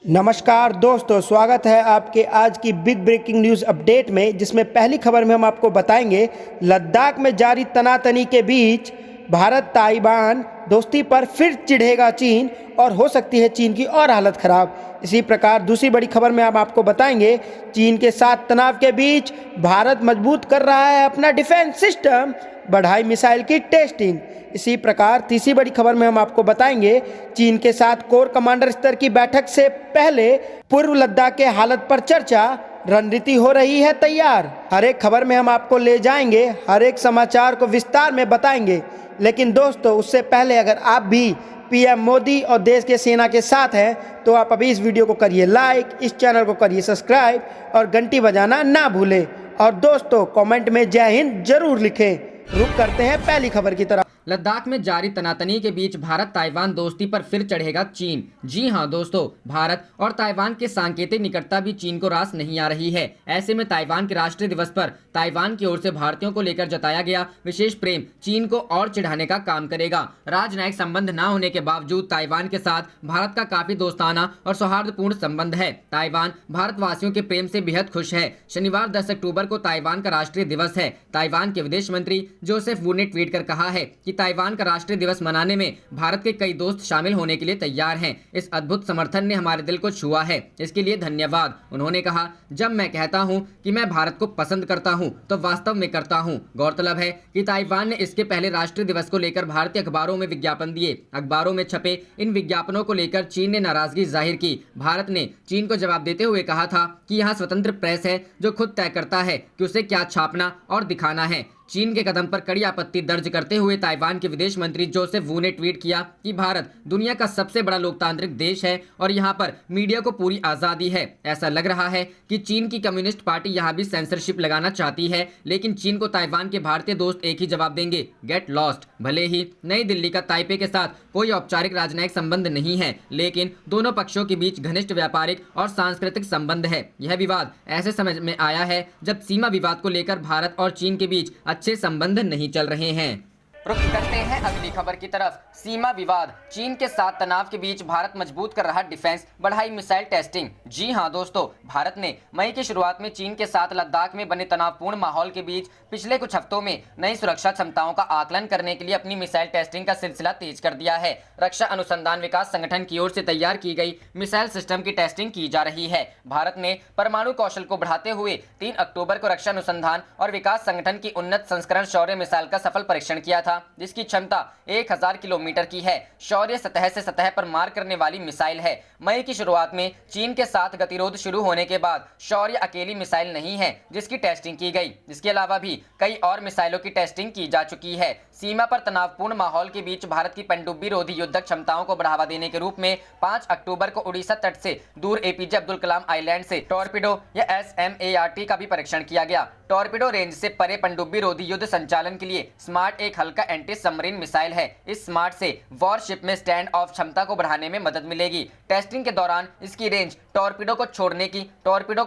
नमस्कार दोस्तों, स्वागत है आपके आज की बिग ब्रेकिंग न्यूज़ अपडेट में, जिसमें पहली खबर में हम आपको बताएंगे लद्दाख में जारी तनातनी के बीच भारत ताइवान दोस्ती पर फिर चिढ़ेगा चीन और हो सकती है चीन की और हालत खराब। इसी प्रकार दूसरी बड़ी खबर में हम आपको बताएंगे चीन के साथ तनाव के बीच भारत मजबूत कर रहा है अपना डिफेंस सिस्टम, बढ़ाई मिसाइल की टेस्टिंग। इसी प्रकार तीसरी बड़ी खबर में हम आपको बताएंगे चीन के साथ कोर कमांडर स्तर की बैठक से पहले पूर्व लद्दाख के हालत पर चर्चा, रणनीति हो रही है तैयार। हर एक खबर में हम आपको ले जाएंगे, हर एक समाचार को विस्तार में बताएंगे। लेकिन दोस्तों, उससे पहले अगर आप भी पीएम मोदी और देश के सेना के साथ हैं तो आप अभी इस वीडियो को करिए लाइक, इस चैनल को करिए सब्सक्राइब और घंटी बजाना ना भूलें। और दोस्तों, कमेंट में जय हिंद जरूर लिखें। रुक करते हैं पहली खबर की तरफ। लद्दाख में जारी तनातनी के बीच भारत ताइवान दोस्ती पर फिर चढ़ेगा चीन। जी हां दोस्तों, भारत और ताइवान के सांकेतिक निकटता भी चीन को रास नहीं आ रही है। ऐसे में ताइवान के राष्ट्रीय दिवस पर ताइवान की ओर से भारतीयों को लेकर जताया गया विशेष प्रेम चीन को और चिढ़ाने का काम करेगा। राजनयिक संबंध न होने के बावजूद ताइवान के साथ भारत का काफी दोस्ताना और सौहार्दपूर्ण संबंध है। ताइवान भारतवासियों के प्रेम से बेहद खुश है। शनिवार 10 अक्टूबर को ताइवान का राष्ट्रीय दिवस है। ताइवान के विदेश मंत्री जोसेफ वू ने ट्वीट कर कहा है कि ताइवान का राष्ट्रीय दिवस मनाने में भारत के कई दोस्त शामिल होने के लिए तैयार हैं। इस अद्भुत समर्थन ने हमारे दिल को छुआ है, इसके लिए धन्यवाद। उन्होंने कहा, जब मैं कहता हूं कि मैं भारत को पसंद करता हूं तो वास्तव में करता हूं। गौरतलब है कि ताइवान ने इसके पहले राष्ट्रीय दिवस को लेकर भारतीय अखबारों में विज्ञापन दिए। अखबारों में छपे इन विज्ञापनों को लेकर चीन ने नाराजगी जाहिर की। भारत ने चीन को जवाब देते हुए कहा था कि यहाँ स्वतंत्र प्रेस है जो खुद तय करता है कि उसे क्या छापना और दिखाना है। चीन के कदम पर कड़ी आपत्ति दर्ज करते हुए ताइवान के विदेश मंत्री जोसेफ वू ने ट्वीट किया कि भारत दुनिया का सबसे बड़ा लोकतांत्रिक देश है और यहाँ पर मीडिया को पूरी आज़ादी है। ऐसा लग रहा है कि चीन की कम्युनिस्ट पार्टी यहाँ भी सेंसरशिप लगाना चाहती है, लेकिन चीन को ताइवान के भारतीय दोस्त एक ही जवाब देंगे, गेट लॉस्ट। भले ही नई दिल्ली का ताइपे के साथ कोई औपचारिक राजनयिक संबंध नहीं है, लेकिन दोनों पक्षों के बीच घनिष्ठ व्यापारिक और सांस्कृतिक संबंध है। यह विवाद ऐसे समझ में आया है जब सीमा विवाद को लेकर भारत और चीन के बीच अच्छे संबंध नहीं चल रहे हैं। रुख करते हैं अगली खबर की तरफ। सीमा विवाद, चीन के साथ तनाव के बीच भारत मजबूत कर रहा डिफेंस, बढ़ाई मिसाइल टेस्टिंग। जी हां दोस्तों, भारत ने मई की शुरुआत में चीन के साथ लद्दाख में बने तनावपूर्ण माहौल के बीच पिछले कुछ हफ्तों में नई सुरक्षा क्षमताओं का आकलन करने के लिए अपनी मिसाइल टेस्टिंग का सिलसिला तेज कर दिया है। रक्षा अनुसंधान विकास संगठन की ओर से तैयार की गई मिसाइल सिस्टम की टेस्टिंग की जा रही है। भारत ने परमाणु कौशल को बढ़ाते हुए 3 अक्टूबर को रक्षा अनुसंधान और विकास संगठन की उन्नत संस्करण शौर्य मिसाइल का सफल परीक्षण किया था, जिसकी क्षमता 1000 किलोमीटर की है। शौर्य सतह से सतह पर मार करने वाली मिसाइल है। मई की शुरुआत में चीन के साथ गतिरोध शुरू होने के बाद शौर्य अकेली मिसाइल नहीं है जिसकी टेस्टिंग की गई। इसके अलावा भी कई और मिसाइलों की टेस्टिंग की जा चुकी है। सीमा पर तनावपूर्ण माहौल के बीच भारत की पनडुब्बी रोधी युद्धक क्षमताओं को बढ़ावा देने के रूप में 5 अक्टूबर को उड़ीसा तट से दूर एपीजे अब्दुल कलाम आइलैंड से टॉर्पिडो या SMART का भी परीक्षण किया गया। टॉर्पिडो रेंज से परे पनडुब्बी रोधी युद्ध संचालन के लिए स्मार्ट एक हल्का एंटी सबमरीन मिसाइल है। इस स्मार्ट से वॉरशिप में स्टैंड ऑफ क्षमता को बढ़ाने में मदद मिलेगी। टेस्टिंग के दौरान इसकी रेंज, टॉर्पिडो को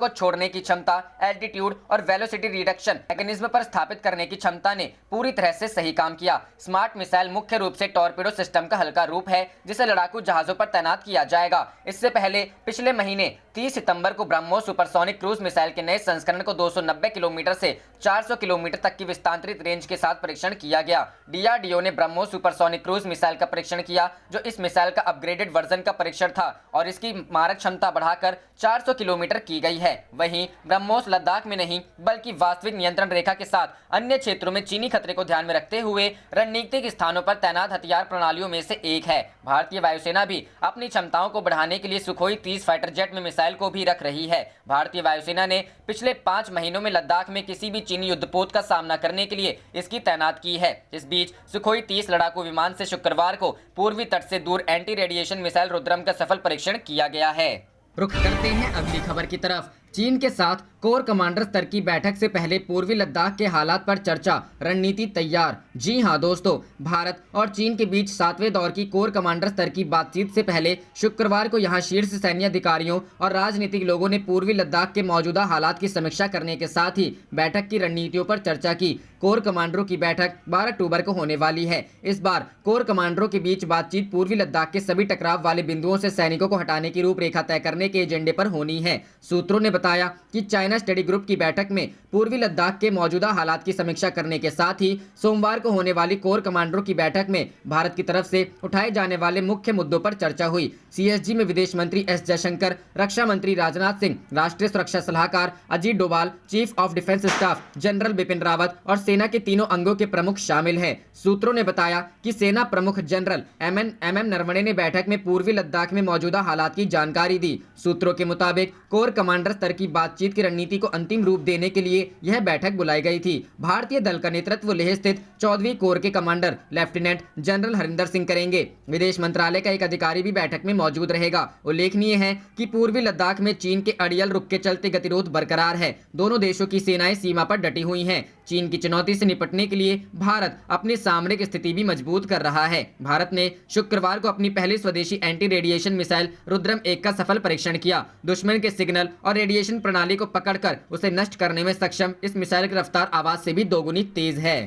छोड़ने की क्षमता, एल्टीट्यूड और वेलोसिटी रिडक्शन मैकेनिज्म पर स्थापित करने की क्षमता ने पूरी तरह से सही काम किया। स्मार्ट मिसाइल मुख्य रूप से टॉर्पिडो सिस्टम का हल्का रूप है जिसे लड़ाकू जहाजों पर तैनात किया जाएगा। इससे पहले पिछले महीने 30 सितंबर को ब्रह्मोस सुपरसोनिक क्रूज मिसाइल के नए संस्करण को 290 किलोमीटर से 400 किलोमीटर तक की विस्तारित रेंज के साथ परीक्षण किया गया। DRDO ने ब्रह्मोस सुपरसोनिक क्रूज मिसाइल का परीक्षण किया, जो इस मिसाइल का अपग्रेडेड वर्जन का परीक्षण था और इसकी मारक क्षमता बढ़ाकर 400 किलोमीटर की गई है। वहीं ब्रह्मोस लद्दाख में नहीं बल्कि वास्तविक नियंत्रण रेखा के साथ अन्य क्षेत्रों में चीनी खतरे को ध्यान में रखते हुए रणनीतिक स्थानों पर तैनात हथियार प्रणालियों में से एक है। भारतीय वायुसेना भी अपनी क्षमताओं को बढ़ाने के लिए सुखोई 30 फाइटर जेट में मिसाइल को भी रख रही है। भारतीय वायुसेना ने पिछले 5 महीनों में लद्दाख में किसी भी चीनी युद्धपोत का सामना करने के लिए इसकी तैनात की है। इस बीच सुखोई 30 लड़ाकू विमान से शुक्रवार को पूर्वी तट से दूर एंटी रेडिएशन मिसाइल रुद्रम का सफल परीक्षण किया गया है। रुख करते हैं अगली खबर की तरफ। चीन के साथ कोर कमांडर स्तर की बैठक से पहले पूर्वी लद्दाख के हालात पर चर्चा, रणनीति तैयार। जी हां दोस्तों, भारत और चीन के बीच 7वें दौर की कोर कमांडर स्तर की बातचीत से पहले शुक्रवार को यहां शीर्ष सैन्य अधिकारियों और राजनीतिक लोगों ने पूर्वी लद्दाख के मौजूदा हालात की समीक्षा करने के साथ ही बैठक की रणनीतियों पर चर्चा की। कोर कमांडरों की बैठक 12 अक्टूबर को होने वाली है। इस बार कोर कमांडरों के बीच बातचीत पूर्वी लद्दाख के सभी टकराव वाले बिंदुओं से सैनिकों को हटाने की रूपरेखा तय करने के एजेंडे पर होनी है। सूत्रों ने बताया कि चाइना स्टडी ग्रुप की बैठक में पूर्वी लद्दाख के मौजूदा हालात की समीक्षा करने के साथ ही सोमवार को होने वाली कोर कमांडरों की बैठक में भारत की तरफ से उठाए जाने वाले मुख्य मुद्दों पर चर्चा हुई। सीएसजी में विदेश मंत्री एस जयशंकर, रक्षा मंत्री राजनाथ सिंह, राष्ट्रीय सुरक्षा सलाहकार Ajit Doval, chief of defence staff general Bipin Rawat और सेना के तीनों अंगों के प्रमुख शामिल हैं। सूत्रों ने बताया कि सेना प्रमुख जनरल एम नरवणे ने बैठक में पूर्वी लद्दाख में मौजूदा हालात की जानकारी दी। सूत्रों के मुताबिक कोर कमांडर स्तर की बातचीत की रणनीति को अंतिम रूप देने के लिए यह बैठक बुलाई गई थी। भारतीय दल का नेतृत्व लेह स्थित 14वीं कोर के commander lieutenant general Harinder Singh करेंगे। विदेश मंत्रालय का एक अधिकारी भी बैठक में मौजूद रहेगा। उल्लेखनीय है कि पूर्वी लद्दाख में चीन के अड़ियल रुख के चलते गतिरोध बरकरार है। दोनों देशों की सेनाएं सीमा पर डटी हुई हैं। चीन की चुनौती से निपटने के लिए भारत अपनी सामरिक स्थिति भी मजबूत कर रहा है। भारत ने शुक्रवार को अपनी पहली स्वदेशी एंटी रेडिएशन मिसाइल रुद्रम 1 का सफल परीक्षण किया। दुश्मन के सिग्नल और रेडिएशन प्रणाली को पकड़कर उसे नष्ट करने में सक्षम इस मिसाइल की रफ्तार आवाज से भी दोगुनी तेज है।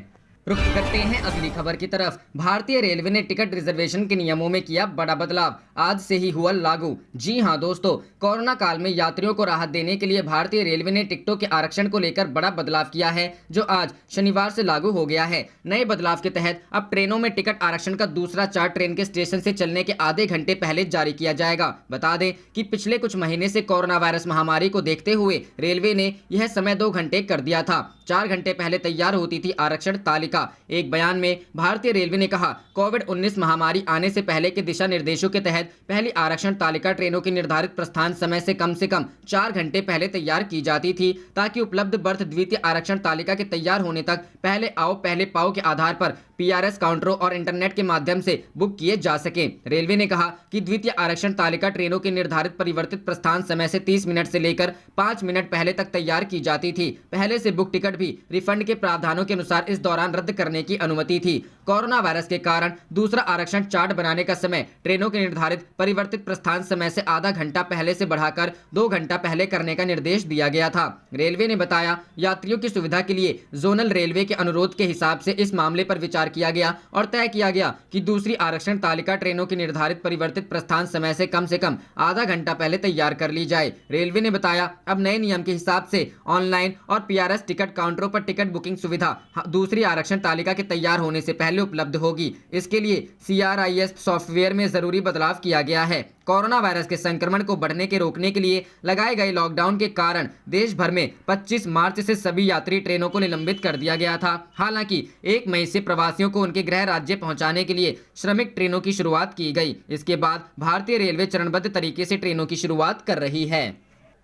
रुक करते हैं अगली खबर की तरफ। भारतीय रेलवे ने टिकट रिजर्वेशन के नियमों में किया बड़ा बदलाव, आज से ही हुआ लागू। जी हां दोस्तों, कोरोना काल में यात्रियों को राहत देने के लिए भारतीय रेलवे ने टिकटों के आरक्षण को लेकर बड़ा बदलाव किया है, जो आज शनिवार से लागू हो गया है। नए बदलाव के तहत अब ट्रेनों में टिकट आरक्षण का दूसरा चार्ट ट्रेन के स्टेशन से चलने के आधे घंटे पहले जारी किया जाएगा। बता दें कि पिछले कुछ महीने से कोरोना वायरस महामारी को देखते हुए रेलवे ने यह समय 2 घंटे कर दिया था। 4 घंटे पहले तैयार होती थी आरक्षण तालिका। एक बयान में भारतीय रेलवे ने कहा, कोविड-19 महामारी आने से पहले के दिशा निर्देशों के तहत पहली आरक्षण तालिका ट्रेनों की निर्धारित प्रस्थान समय से कम 4 घंटे पहले तैयार की जाती थी, ताकि उपलब्ध बर्थ द्वितीय आरक्षण तालिका के तैयार होने तक पहले आओ पहले पाओ के आधार पर पीआरएस काउंटरों और इंटरनेट के माध्यम से बुक किए जा सके। रेलवे ने कहा कि द्वितीय आरक्षण तालिका ट्रेनों के निर्धारित परिवर्तित प्रस्थान समय से 30 मिनट से लेकर 5 मिनट पहले तक तैयार की जाती थी। पहले से बुक टिकट भी रिफंड के प्रावधानों के अनुसार इस दौरान रद्द करने की अनुमति थी। कोरोना वायरस के कारण दूसरा आरक्षण चार्ट बनाने का समय ट्रेनों के निर्धारित परिवर्तित प्रस्थान समय से आधा घंटा पहले से बढ़ाकर 2 घंटा पहले करने का निर्देश दिया गया था। रेलवे ने बताया, यात्रियों की सुविधा के लिए जोनल रेलवे के अनुरोध के हिसाब से इस मामले पर विचार किया गया और तय किया गया कि दूसरी आरक्षण तालिका ट्रेनों की निर्धारित परिवर्तित प्रस्थान समय से कम आधा घंटा पहले तैयार कर ली जाए। रेलवे ने बताया, अब नए नियम के हिसाब से ऑनलाइन और पीआरएस टिकट काउंटरों पर टिकट बुकिंग सुविधा दूसरी आरक्षण तालिका के तैयार होने से पहले उपलब्ध होगी। इसके लिए CRIS सॉफ्टवेयर में जरूरी बदलाव किया गया है। कोरोना वायरस के संक्रमण को बढ़ने के रोकने के लिए लगाए गए लॉकडाउन के कारण देश भर में 25 मार्च से सभी यात्री ट्रेनों को निलंबित कर दिया गया था। हालांकि 1 मई से प्रवासियों को उनके गृह राज्य पहुंचाने के लिए श्रमिक ट्रेनों की शुरुआत की गई। इसके बाद भारतीय रेलवे चरणबद्ध तरीके से ट्रेनों की शुरुआत कर रही है।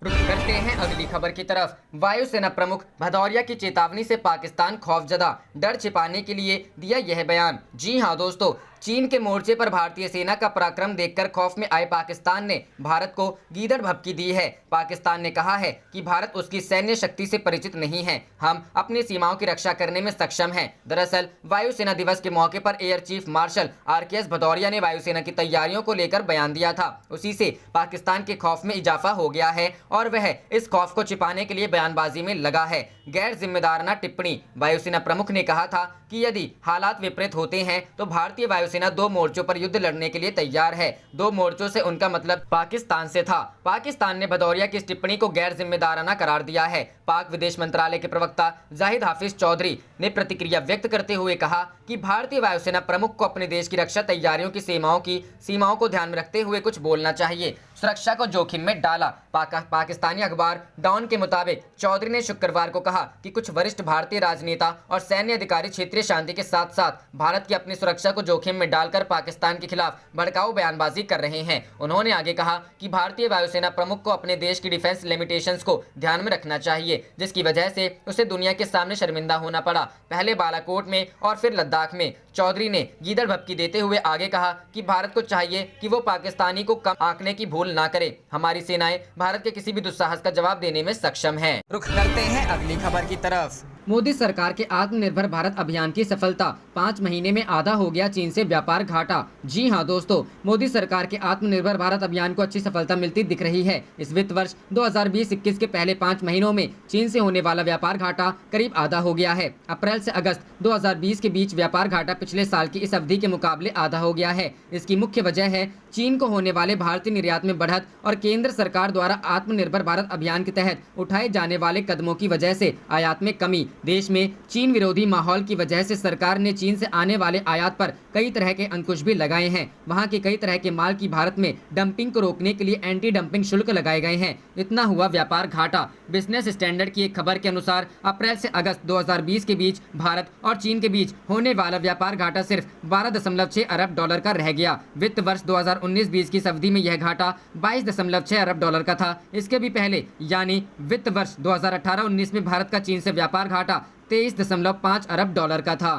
रुक करते हैं अगली खबर की तरफ। वायुसेना प्रमुख भदौरिया की चेतावनी से पाकिस्तान खौफजदा, डर छिपाने के लिए दिया यह बयान। जी हां दोस्तों, चीन के मोर्चे पर भारतीय सेना का पराक्रम देखकर खौफ में आए पाकिस्तान ने भारत को गीदड़ भभकी दी है। पाकिस्तान ने कहा है कि भारत उसकी सैन्य शक्ति से परिचित नहीं है, हम अपनी सीमाओं की रक्षा करने में सक्षम हैं। दरअसल वायुसेना दिवस के मौके पर air chief marshal RKS Bhadauria ने वायुसेना की तैयारियों को लेकर बयान दिया था। उसी से पाकिस्तान के खौफ में इजाफा हो गया है और वह इस खौफ को छिपाने के लिए बयानबाजी में लगा है। गैर जिम्मेदाराना टिप्पणी। वायुसेना प्रमुख ने कहा था कि यदि हालात विपरीत होते हैं तो भारतीय वायुसेना 2 मोर्चों पर युद्ध लड़ने के लिए तैयार है। 2 मोर्चों से उनका मतलब पाकिस्तान से था। पाकिस्तान ने भदौरिया की इस टिप्पणी को गैर जिम्मेदाराना करार दिया है। पाक विदेश मंत्रालय के प्रवक्ता जाहिद हाफिज चौधरी ने प्रतिक्रिया व्यक्त करते हुए कहा कि भारतीय वायुसेना प्रमुख को अपने देश की रक्षा तैयारियों की सीमाओं को ध्यान में रखते हुए कुछ बोलना चाहिए। सुरक्षा को जोखिम में डाला। पाकिस्तानी अखबार डॉन के मुताबिक चौधरी ने शुक्रवार को कहा कि कुछ वरिष्ठ भारतीय राजनेता और सैन्य अधिकारी क्षेत्रीय शांति के साथ साथ भारत की अपनी सुरक्षा को जोखिम में डालकर पाकिस्तान के खिलाफ भड़काऊ बयानबाजी कर रहे हैं। उन्होंने आगे कहा कि भारतीय वायुसेना प्रमुख को अपने देश की डिफेंस लिमिटेशंस को ध्यान में रखना चाहिए, जिसकी वजह से उसे दुनिया के सामने शर्मिंदा होना पड़ा। पहले बालाकोट में और फिर लद्दाख में चौधरी ने गीदड़ भपकी देते हुए आगे कहा कि भारत को चाहिए कि वो पाकिस्तानी को कम आंकने की भूल ना करे। हमारी सेनाएं भारत के किसी भी दुस्साहस का जवाब देने में सक्षम है। रुख करते हैं अगली खबर की तरफ। मोदी सरकार के आत्मनिर्भर भारत अभियान की सफलता, 5 महीने में आधा हो गया चीन से व्यापार घाटा। जी हां दोस्तों, मोदी सरकार के आत्मनिर्भर भारत अभियान को अच्छी सफलता मिलती दिख रही है। इस वित्त वर्ष 2020-21 के पहले 5 महीनों में चीन से होने वाला व्यापार घाटा करीब आधा हो गया है। अप्रैल से अगस्त 2020 के बीच व्यापार घाटा पिछले साल की इस अवधि के मुकाबले आधा हो गया है। इसकी मुख्य वजह है चीन को होने वाले भारतीय निर्यात में बढ़त और केंद्र सरकार द्वारा आत्मनिर्भर भारत अभियान के तहत उठाए जाने वाले कदमों की वजह से आयात में कमी। देश में चीन विरोधी माहौल की वजह से सरकार ने चीन से आने वाले आयात पर कई तरह के अंकुश भी लगाए हैं। वहां के कई तरह के माल की भारत में डंपिंग को रोकने के लिए एंटी डंपिंग शुल्क लगाए गए हैं। इतना हुआ व्यापार घाटा। बिजनेस स्टैंडर्ड की एक खबर के अनुसार अप्रैल से अगस्त 2020 के बीच भारत और चीन के बीच होने वाला व्यापार घाटा सिर्फ 12.6 अरब डॉलर का रह गया। वित्त वर्ष 2019-20 की अवधि में यह घाटा 22.6 अरब डॉलर का था। इसके भी पहले यानी वित्त वर्ष 2018-19 में भारत का चीन से व्यापार घाटा 23.5 अरब डॉलर का था।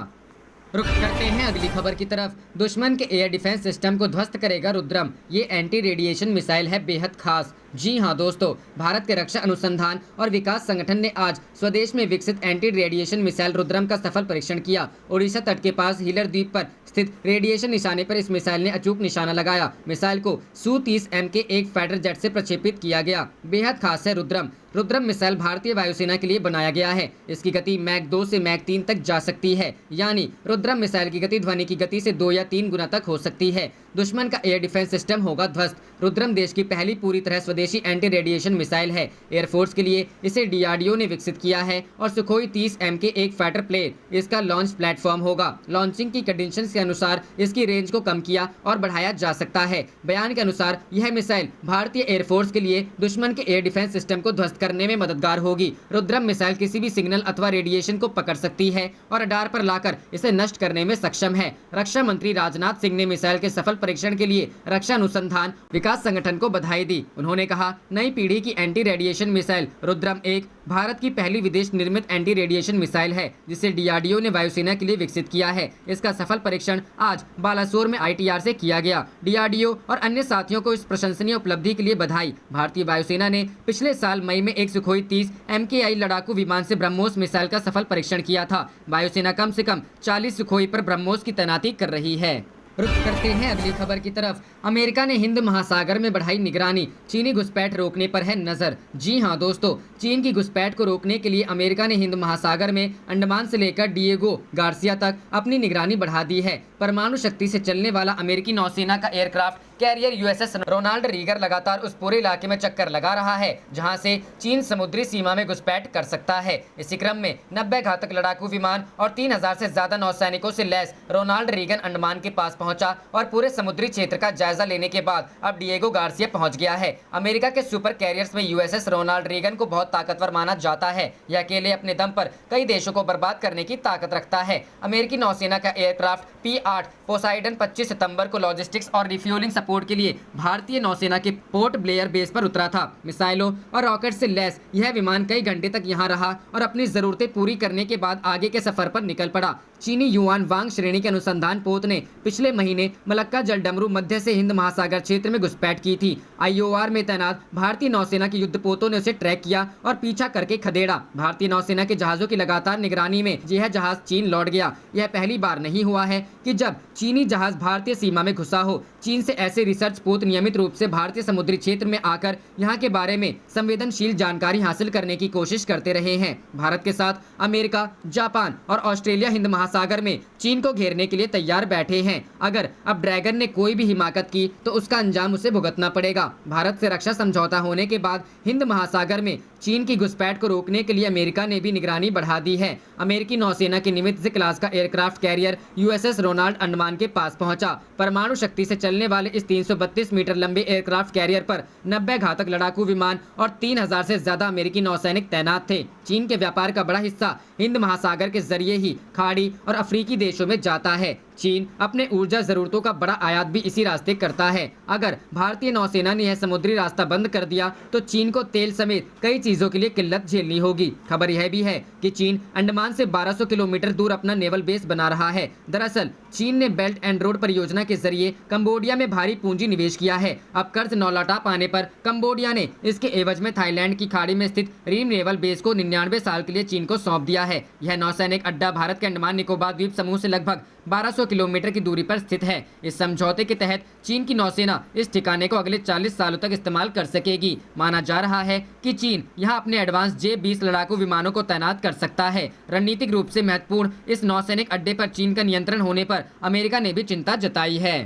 रुख करते हैं अगली खबर की तरफ। दुश्मन के एयर डिफेंस सिस्टम को ध्वस्त करेगा रुद्रम, ये एंटी रेडिएशन मिसाइल है बेहद खास। जी हां दोस्तों, भारत के रक्षा अनुसंधान और विकास संगठन ने आज स्वदेश में विकसित एंटी रेडिएशन मिसाइल रुद्रम का सफल परीक्षण किया। ओडिशा तट के पास हीलर द्वीप पर स्थित रेडिएशन निशाने पर इस मिसाइल ने अचूक निशाना लगाया। मिसाइल को Su-30M के एक फाइटर जेट से प्रक्षेपित किया गया। बेहद खास है रुद्रम। रुद्रम मिसाइल भारतीय वायुसेना के लिए बनाया गया है। इसकी गति मैक 2 से मैक 3 तक जा सकती है, यानी रुद्रम मिसाइल की गति ध्वनि की गति से 2 या 3 गुना तक हो सकती है। दुश्मन का एयर डिफेंस सिस्टम होगा ध्वस्त। रुद्रम देश की पहली पूरी तरह स्वदेशी एंटी रेडिएशन मिसाइल है। एयरफोर्स के लिए इसे DRDO ने विकसित किया है और सुखोई 30M के एक फाइटर प्लेन इसका लॉन्च प्लेटफॉर्म होगा। लॉन्चिंग की कंडीशंस के अनुसार इसकी रेंज को कम किया और बढ़ाया जा सकता है। बयान के अनुसार यह मिसाइल भारतीय एयरफोर्स के लिए दुश्मन के एयर डिफेंस सिस्टम को ध्वस्त करने में मददगार होगी। रुद्रम मिसाइल किसी भी सिग्नल अथवा रेडिएशन को पकड़ सकती है और रडार पर लाकर इसे नष्ट करने में सक्षम है। रक्षा मंत्री राजनाथ सिंह ने मिसाइल के सफल परीक्षण के लिए रक्षा अनुसंधान विकास संगठन को बधाई दी। उन्होंने कहा, नई पीढ़ी की एंटी रेडिएशन मिसाइल रुद्रम एक भारत की पहली विदेश निर्मित एंटी रेडिएशन मिसाइल है, जिसे DRDO ने वायुसेना के लिए विकसित किया है। इसका सफल परीक्षण आज बालासोर में ITR से किया गया। DRDO और अन्य साथियों को इस प्रशंसनीय उपलब्धि के लिए बधाई। भारतीय वायुसेना ने पिछले साल मई में एक सुखोई 30 MKI लड़ाकू विमान से ब्रह्मोस मिसाइल का सफल परीक्षण किया था। वायुसेना कम से कम 40 सुखोई पर ब्रह्मोस की तैनाती कर रही है। रुख करते हैं अगली खबर की तरफ। अमेरिका ने हिंद महासागर में बढ़ाई निगरानी, चीनी घुसपैठ रोकने पर है नजर। जी हां दोस्तों, चीन की घुसपैठ को रोकने के लिए अमेरिका ने हिंद महासागर में अंडमान से लेकर डिएगो गार्सिया तक अपनी निगरानी बढ़ा दी है। परमाणु शक्ति से चलने वाला अमेरिकी नौसेना का aircraft carrier USS Ronald Reagan लगातार उस पूरे इलाके में चक्कर लगा रहा है जहां से चीन समुद्री सीमा में घुसपैठ कर सकता है। इसी क्रम में 90 घातक लड़ाकू विमान और 3000 से ज्यादा नौसैनिकों से लैस रोनाल्ड रीगन अंडमान के पास पहुंचा और पूरे समुद्री क्षेत्र का जायजा लेने के बाद अब डिएगो गार्सिया पहुंच गया है। अमेरिका के सुपर कैरियर्स में USS रोनाल्ड रीगन को बहुत ताकतवर माना जाता है। यह अकेले अपने दम पर कई देशों को बर्बाद करने की ताकत रखता है। अमेरिकी नौसेना का एयरक्राफ्ट P-8 पोसाइडन 25 सितंबर को लॉजिस्टिक्स और रिफ्यूलिंग सपोर्ट के लिए भारतीय नौसेना के पोर्ट ब्लेयर बेस पर उतरा था। मिसाइलों और रॉकेट से लैस यह विमान कई घंटे तक यहां रहा और अपनी जरूरतें पूरी करने के बाद आगे के सफर पर निकल पड़ा। चीनी युआन वांग श्रेणी के अनुसंधान पोत ने पिछले महीने मलक्का जलडमरू मध्य से हिंद महासागर क्षेत्र में घुसपैठ की थी। IOR में तैनात भारतीय नौसेना के युद्धपोतों ने उसे ट्रैक किया और पीछा करके खदेड़ा। भारतीय नौसेना के जहाजों की लगातार निगरानी में यह जहाज चीन लौट गया। यह पहली बार नहीं हुआ है कि जब चीनी जहाज भारतीय सीमा में घुसा हो। चीन से ऐसे रिसर्च पोत नियमित रूप से भारतीय समुद्री क्षेत्र में आकर यहाँ के बारे में संवेदनशील जानकारी हासिल करने की कोशिश करते रहे हैं। भारत के साथ अमेरिका, जापान और ऑस्ट्रेलिया हिंद महासागर में चीन को घेरने के लिए तैयार बैठे हैं। अगर अब ड्रैगन ने कोई भी हिमाकत की तो उसका अंजाम उसे भुगतना पड़ेगा। भारत से रक्षा समझौता होने के बाद हिंद महासागर में चीन की घुसपैठ को रोकने के लिए अमेरिका ने भी निगरानी बढ़ा दी है। अमेरिकी नौसेना की निमित्ज क्लास का aircraft carrier USS Ronald Andaman के पास पहुंचा। परमाणु शक्ति से चलने वाले इस 332 मीटर लंबे एयरक्राफ्ट कैरियर पर 90 घातक लड़ाकू विमान और 3000 से ज्यादा अमेरिकी नौसैनिक तैनात थे। चीन के व्यापार का बड़ा हिस्सा हिंद महासागर के जरिए ही खाड़ी और अफ्रीकी देशों में जाता है। चीन अपने ऊर्जा जरूरतों का बड़ा आयात भी इसी रास्ते करता है। अगर भारतीय नौसेना ने यह समुद्री रास्ता बंद कर दिया तो चीन को तेल समेत कई चीजों के लिए किल्लत झेलनी होगी। खबर यह भी है कि चीन अंडमान से 1200 किलोमीटर दूर अपना नेवल बेस बना रहा है। दरअसल चीन ने बेल्ट एंड रोड परियोजना के जरिए कंबोडिया में भारी पूंजी निवेश किया है। अब कर्ज न लौटा पाने पर कंबोडिया ने इसके एवज में थाईलैंड की खाड़ी में स्थित रीम नेवल बेस को 99 साल के लिए चीन को सौंप दिया है। यह नौसैनिक अड्डा भारत के अंडमान निकोबार द्वीप समूह से लगभग 1200 किलोमीटर की दूरी पर स्थित है। इस समझौते के तहत चीन की नौसेना इस ठिकाने को अगले 40 सालों तक इस्तेमाल कर सकेगी। माना जा रहा है कि चीन यहां अपने एडवांस J-20 लड़ाकू विमानों को तैनात कर सकता है। रणनीतिक रूप से महत्वपूर्ण इस नौसैनिक अड्डे पर चीन का नियंत्रण होने पर अमेरिका ने भी चिंता जताई है।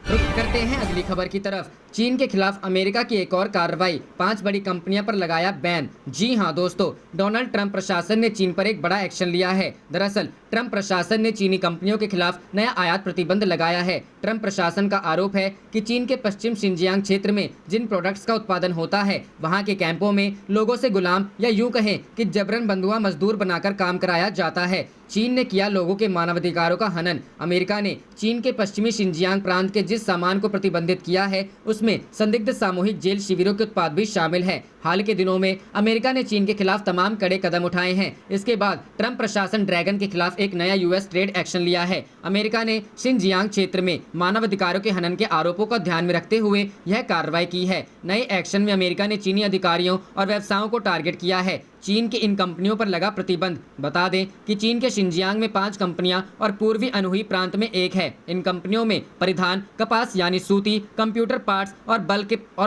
रुख करते हैं अगली खबर की तरफ। चीन के खिलाफ अमेरिका की एक और कार्रवाई, 5 बड़ी कंपनियों पर लगाया बैन। जी हां दोस्तों, डोनाल्ड ट्रंप प्रशासन ने चीन पर एक बड़ा एक्शन लिया है। दरअसल ट्रंप प्रशासन ने चीनी कंपनियों के खिलाफ नया आयात प्रतिबंध लगाया है। ट्रंप प्रशासन का आरोप है कि चीन के पश्चिम शिनजियांग क्षेत्र में जिन प्रोडक्ट्स का उत्पादन होता है वहां के कैंपों में लोगों से गुलाम या यूं कहें कि जबरन बंधुआ मजदूर बनाकर काम कराया जाता है। चीन ने किया लोगों के मानवाधिकारों का हनन। अमेरिका ने चीन के पश्चिमी शिनजियांग प्रांत के जिस सामान को प्रतिबंधित किया है उसमें संदिग्ध सामूहिक जेल शिविरों के उत्पाद भी शामिल है। हाल के दिनों में अमेरिका ने चीन के खिलाफ तमाम कड़े कदम उठाए हैं। इसके बाद ट्रंप प्रशासन ड्रैगन के खिलाफ एक नया यूएस ट्रेड एक्शन लिया है। अमेरिका ने शिनजियांग क्षेत्र में मानवाधिकारों के हनन के आरोपों को ध्यान में रखते हुए यह कार्रवाई की है। नए एक्शन में अमेरिका ने चीनी अधिकारियों और व्यवसायों को टारगेट किया है। चीन के इन कंपनियों पर लगा प्रतिबंध। बता दें कि चीन के शिनजियांग में 5 कंपनियां और पूर्वी अनहुई प्रांत में एक है। इन कंपनियों में परिधान, कपास यानी सूती, कंप्यूटर पार्ट्स और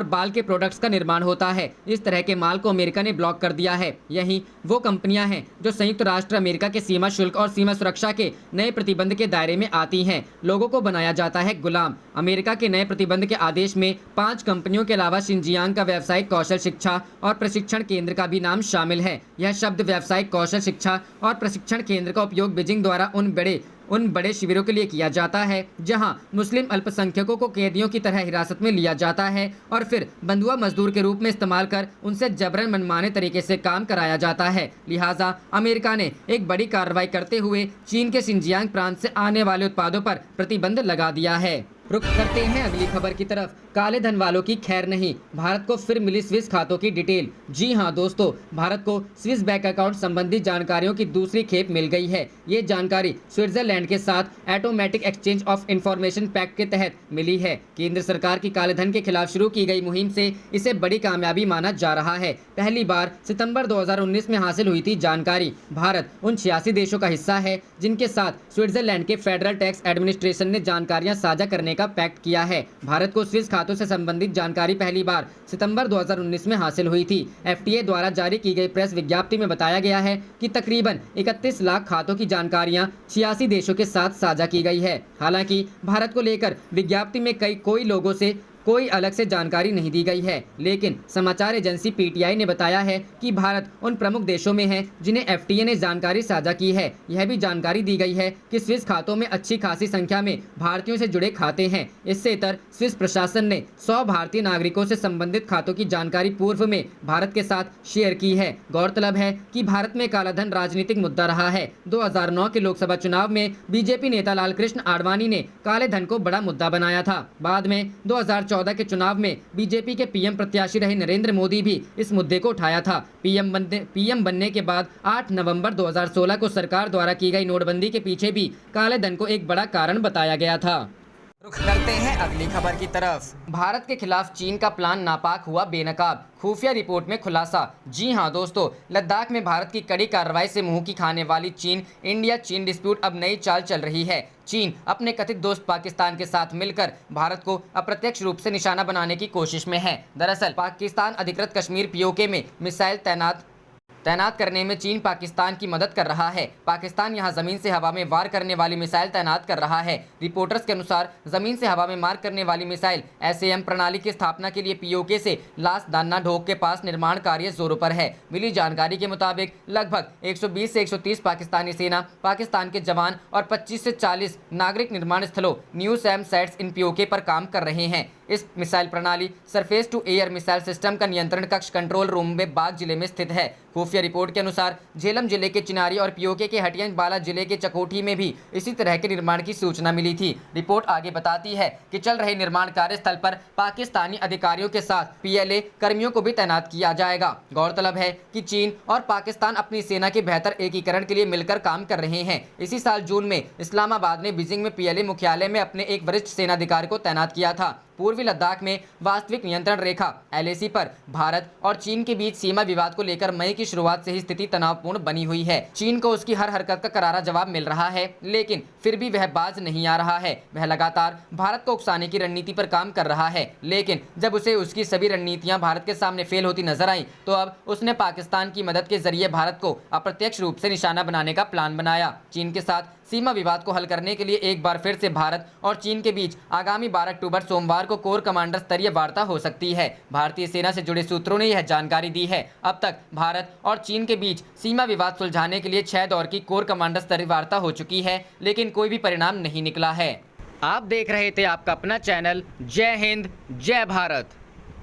बाल के प्रोडक्ट्स का निर्माण होता है। इस तरह के माल को अमेरिका ने ब्लॉक कर दिया है। यही वो कंपनियां हैं जो संयुक्त राष्ट्र अमेरिका के सीमा शुल्क और सीमा सुरक्षा के नए प्रतिबंध के दायरे में आती हैं। लोगों को बनाया जाता है गुलाम। अमेरिका के नए प्रतिबंध के आदेश में 5 कंपनियों के अलावा शिनजियांग का व्यावसायिक कौशल शिक्षा और प्रशिक्षण केंद्र का भी नाम शामिल है। यह शब्द व्यावसायिक कौशल शिक्षा और प्रशिक्षण केंद्र का उपयोग बीजिंग द्वारा उन बड़े शिविरों के लिए किया जाता है जहां मुस्लिम अल्पसंख्यकों को कैदियों की तरह हिरासत में लिया जाता है और फिर बंधुआ मजदूर के रूप में इस्तेमाल कर उनसे जबरन मनमाने तरीके से काम कराया जाता है। लिहाजा अमेरिका ने एक बड़ी कार्रवाई करते हुए चीन के शिनजियांग प्रांत से आने वाले उत्पादों पर प्रतिबंध लगा दिया है। रुख करते हैं अगली खबर की तरफ। काले धन वालों की खैर नहीं, भारत को फिर मिली स्विस खातों की डिटेल। जी हां दोस्तों, भारत को स्विस बैंक अकाउंट संबंधी जानकारियों की दूसरी खेप मिल गई है। ये जानकारी स्विट्जरलैंड के साथ automatic exchange of information pact के तहत मिली है। केंद्र सरकार की काले धन के खिलाफ शुरू की गई मुहिम से इसे बड़ी कामयाबी माना जा रहा है। पहली बार सितंबर 2019 में हासिल हुई थी जानकारी। भारत उन 86 देशों का हिस्सा है जिनके साथ स्विट्जरलैंड के फेडरल टैक्स एडमिनिस्ट्रेशन ने जानकारियां साझा करने का पैक्ट किया है। भारत को स्विस खातों से संबंधित जानकारी पहली बार सितंबर 2019 में हासिल हुई थी। एफटीए द्वारा जारी की गई प्रेस विज्ञप्ति में बताया गया है कि तकरीबन 31 लाख खातों की जानकारियां 86 देशों के साथ साझा की गई है। हालांकि भारत को लेकर विज्ञप्ति में कोई लोगों से कोई अलग से जानकारी नहीं दी गई है, लेकिन समाचार एजेंसी पीटीआई ने बताया है कि भारत उन प्रमुख देशों में है जिन्हें एफटीए ने जानकारी साझा की है। यह भी जानकारी दी गई है कि स्विस खातों में अच्छी खासी संख्या में भारतीयों से जुड़े खाते हैं। इससे इतर स्विस प्रशासन ने 100 भारतीय नागरिकों से संबंधित खातों की जानकारी पूर्व में भारत के साथ शेयर की है। गौरतलब है कि भारत में कालाधन राजनीतिक मुद्दा रहा है। 2009 के लोकसभा चुनाव में बीजेपी नेता लालकृष्ण आडवाणी ने काले धन को बड़ा मुद्दा बनाया था। बाद में 2014 के चुनाव में बीजेपी के पीएम प्रत्याशी रहे नरेंद्र मोदी भी इस मुद्दे को उठाया था। पीएम बनने के बाद 8 नवंबर 2016 को सरकार द्वारा की गई नोटबंदी के पीछे भी काले धन को एक बड़ा कारण बताया गया था। रुख करते हैं अगली खबर की तरफ। भारत के खिलाफ चीन का प्लान नापाक हुआ बेनकाब, खुफिया रिपोर्ट में खुलासा। जी हां दोस्तों, लद्दाख में भारत की कड़ी कार्रवाई से मुंह की खाने वाली चीन इंडिया चीन डिस्प्यूट अब नई चाल चल रही है। चीन अपने कथित दोस्त पाकिस्तान के साथ मिलकर भारत को अप्रत्यक्ष रूप से निशाना बनाने की कोशिश में है। दरअसल पाकिस्तान अधिकृत कश्मीर पीओके में मिसाइल तैनात करने में चीन पाकिस्तान की मदद कर रहा है। पाकिस्तान यहां जमीन से हवा में वार करने वाली मिसाइल तैनात कर रहा है। रिपोर्टर्स के अनुसार जमीन से हवा में मार करने वाली मिसाइल एसएएम प्रणाली की स्थापना के लिए पीओके से लास दान्ना ढोक के पास निर्माण कार्य जोरों पर है। मिली जानकारी के मुताबिक लगभग 120 से 130 पाकिस्तानी सेना, पाकिस्तान के जवान और 25 से 40 नागरिक निर्माण स्थलों new SAM sites in PoK पर काम कर रहे हैं। इस मिसाइल प्रणाली surface to air missile system का नियंत्रण कक्ष कंट्रोल रूम में बाग जिले में स्थित है। खुफिया रिपोर्ट के अनुसार झेलम जिले के चिनारी और पीओके के हटियाबाला जिले के चकोठी में भी इसी तरह के निर्माण की सूचना मिली थी। रिपोर्ट आगे बताती है कि चल रहे निर्माण कार्यस्थल पर पाकिस्तानी अधिकारियों के साथ पीएलए कर्मियों को भी तैनात किया जाएगा। गौरतलब है कि चीन और पाकिस्तान अपनी सेना के बेहतर एकीकरण के लिए मिलकर काम कर रहे हैं। इसी साल जून में इस्लामाबाद ने बीजिंग में पीएलए मुख्यालय में अपने एक वरिष्ठ सेनाधिकारी को तैनात किया था। पूर्वी लद्दाख में वास्तविक नियंत्रण रेखा LAC पर भारत और चीन के बीच सीमा विवाद को लेकर मई की शुरुआत से ही स्थिति तनावपूर्ण बनी हुई है। चीन को उसकी हर हरकत का करारा जवाब मिल रहा है, लेकिन फिर भी वह बाज नहीं आ रहा है। वह लगातार भारत को उकसाने की रणनीति पर काम कर रहा है, लेकिन जब उसे उसकी सभी रणनीतियां भारत के सामने फेल होती नजर आई तो अब उसने पाकिस्तान की मदद के जरिए भारत को अप्रत्यक्ष रूप से निशाना बनाने का प्लान बनाया। चीन के साथ सीमा विवाद को हल करने के लिए एक बार फिर से भारत और चीन के बीच आगामी 12 अक्टूबर सोमवार को कोर कमांडर स्तरीय वार्ता हो सकती है। भारतीय सेना से जुड़े सूत्रों ने यह जानकारी दी है। अब तक भारत और चीन के बीच सीमा विवाद सुलझाने के लिए 6 दौर की कोर कमांडर स्तरीय वार्ता हो चुकी है, लेकिन कोई भी परिणाम नहीं निकला है। आप देख रहे थे आपका अपना चैनल जय हिंद जय भारत।